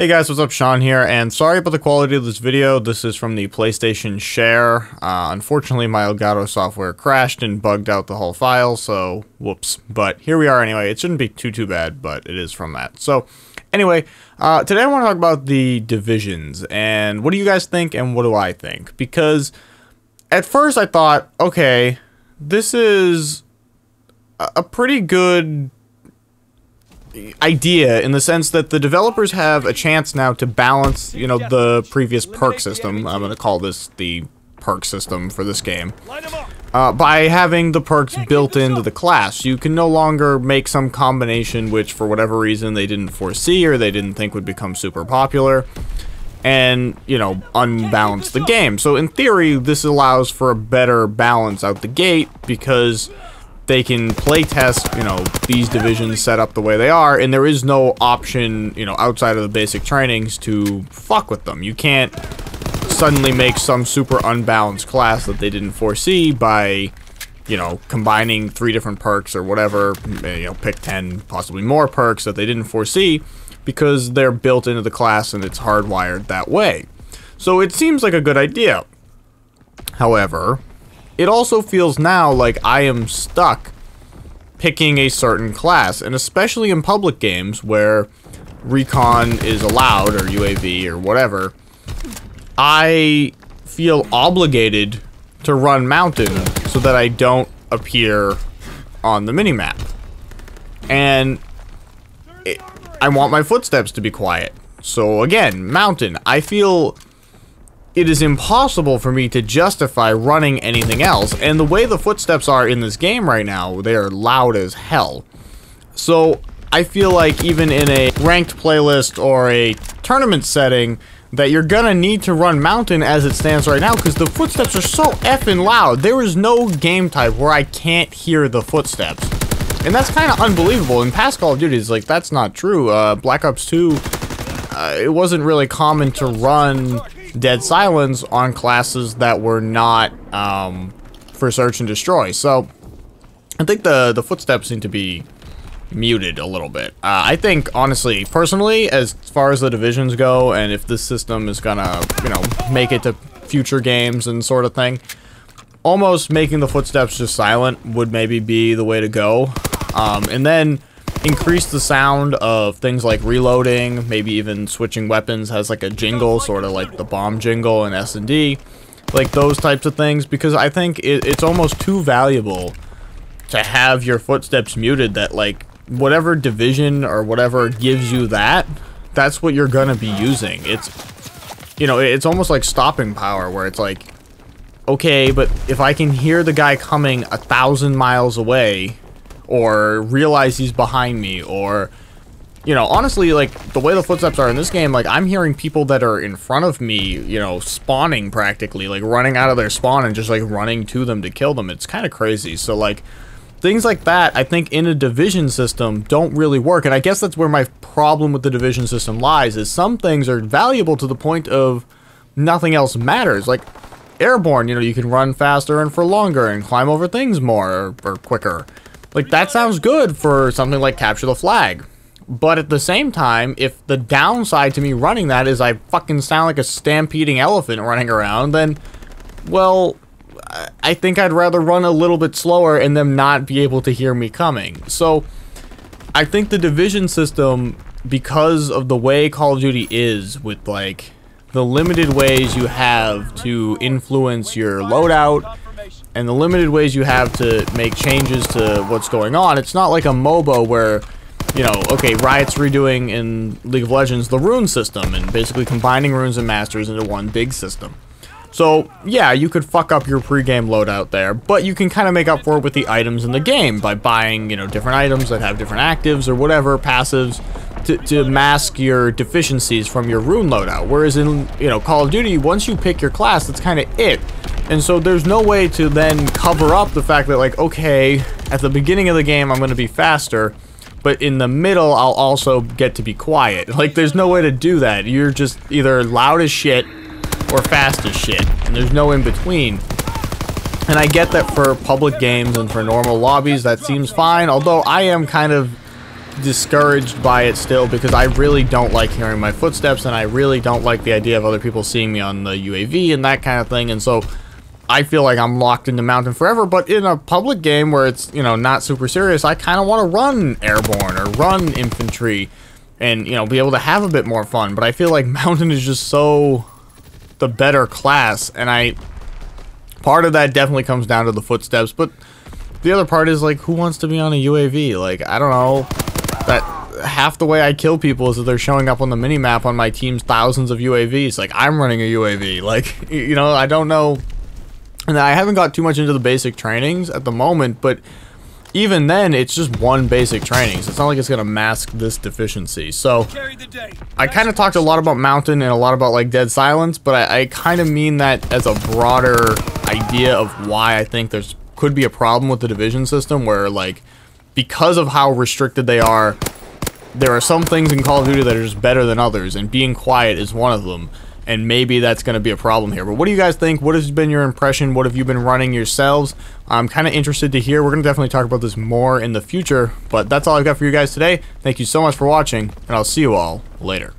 Hey guys, what's up? Sean here, and sorry about the quality of this video. This is from the PlayStation Share. Unfortunately, my Elgato software crashed and bugged out the whole file, so whoops. But here we are anyway. It shouldn't be too bad, but it is from that. So anyway, today I want to talk about the divisions, and what do you guys think, and what do I think? Because at first I thought, okay, this is a pretty good idea in the sense that the developers have a chance now to balance, you know, the previous perk system. I'm going to call this the perk system for this game. By having the perks built into the class. You can no longer make some combination which for whatever reason they didn't foresee or they didn't think would become super popular and, you know, unbalance the game. So in theory, this allows for a better balance out the gate because they can playtest, you know, these divisions set up the way they are, and there is no option, you know, outside of the basic trainings to fuck with them. You can't suddenly make some super unbalanced class that they didn't foresee by, you know, combining 3 different perks or whatever, you know, pick 10, possibly more perks that they didn't foresee because they're built into the class and it's hardwired that way. So it seems like a good idea. However, it also feels now like I am stuck picking a certain class, and especially in public games where recon is allowed, or UAV, or whatever, I feel obligated to run mountain so that I don't appear on the minimap. And I want my footsteps to be quiet. So again, mountain. I feel it is impossible for me to justify running anything else, and the way the footsteps are in this game right now, they are loud as hell. So I feel like even in a ranked playlist or a tournament setting, that you're gonna need to run mountain as it stands right now, because the footsteps are so effing loud. There is no game type where I can't hear the footsteps. And that's kind of unbelievable. In past Call of Duty, like, that's not true. Black Ops 2, it wasn't really common to run dead silence on classes that were not for search and destroy. So I think the footsteps seem to be muted a little bit. I think, honestly, personally, as far as the divisions go, and if this system is gonna, you know, make it to future games and sort of thing, almost making the footsteps just silent would maybe be the way to go. And then increase the sound of things like reloading, maybe even switching weapons has like a jingle, sort of like the bomb jingle in S&D, like those types of things, because I think it's almost too valuable to have your footsteps muted, that like whatever division or whatever gives you that, that's what you're gonna be using. It's, you know, it's almost like stopping power, where it's like, okay, but if I can hear the guy coming 1,000 miles away, or realize he's behind me, or, you know, honestly, like, the way the footsteps are in this game, like, I'm hearing people that are in front of me, you know, spawning practically, like, running out of their spawn and just, like, running to them to kill them. It's kind of crazy. So, like, things like that, I think, in a division system don't really work, and I guess that's where my problem with the division system lies, is some things are valuable to the point of nothing else matters. Like, airborne, you know, you can run faster and for longer and climb over things more or quicker. Like, that sounds good for something like Capture the Flag. But at the same time, if the downside to me running that is I fucking sound like a stampeding elephant running around, then, well, I think I'd rather run a little bit slower and them not be able to hear me coming. So, I think the division system, because of the way Call of Duty is, with, like, the limited ways you have to influence your loadout, and the limited ways you have to make changes to what's going on, it's not like a MOBA where, you know, okay, Riot's redoing in League of Legends the rune system and basically combining runes and masters into one big system. So, yeah, you could fuck up your pre-game loadout there, but you can kind of make up for it with the items in the game by buying, you know, different items that have different actives or whatever, passives, to mask your deficiencies from your rune loadout. Whereas in, you know, Call of Duty, once you pick your class, that's kind of it. And so there's no way to then cover up the fact that, like, okay, at the beginning of the game I'm going to be faster, but in the middle I'll also get to be quiet. Like, there's no way to do that. You're just either loud as shit or fast as shit, and there's no in between. And I get that for public games and for normal lobbies that seems fine, although I am kind of discouraged by it still because I really don't like hearing my footsteps, and I really don't like the idea of other people seeing me on the UAV and that kind of thing, and so I feel like I'm locked into Mountain forever. But in a public game where it's, you know, not super serious, I kind of want to run Airborne or run Infantry and, you know, be able to have a bit more fun. But I feel like Mountain is just so the better class, and part of that definitely comes down to the footsteps, but the other part is, like, who wants to be on a UAV? Like, I don't know, that half the way I kill people is that they're showing up on the minimap on my team's thousands of UAVs. Like, I'm running a UAV. Like, you know, I don't know. And I haven't got too much into the basic trainings at the moment, but even then, it's just one basic training, so it's not like it's gonna mask this deficiency. So, I kind of talked a lot about Mountain and a lot about, like, Dead Silence, but I kind of mean that as a broader idea of why I think could be a problem with the division system, where, like, because of how restricted they are, there are some things in Call of Duty that are just better than others, and being quiet is one of them, and maybe that's going to be a problem here. But what do you guys think? What has been your impression? What have you been running yourselves? I'm kind of interested to hear. We're going to definitely talk about this more in the future, but that's all I've got for you guys today. Thank you so much for watching, and I'll see you all later.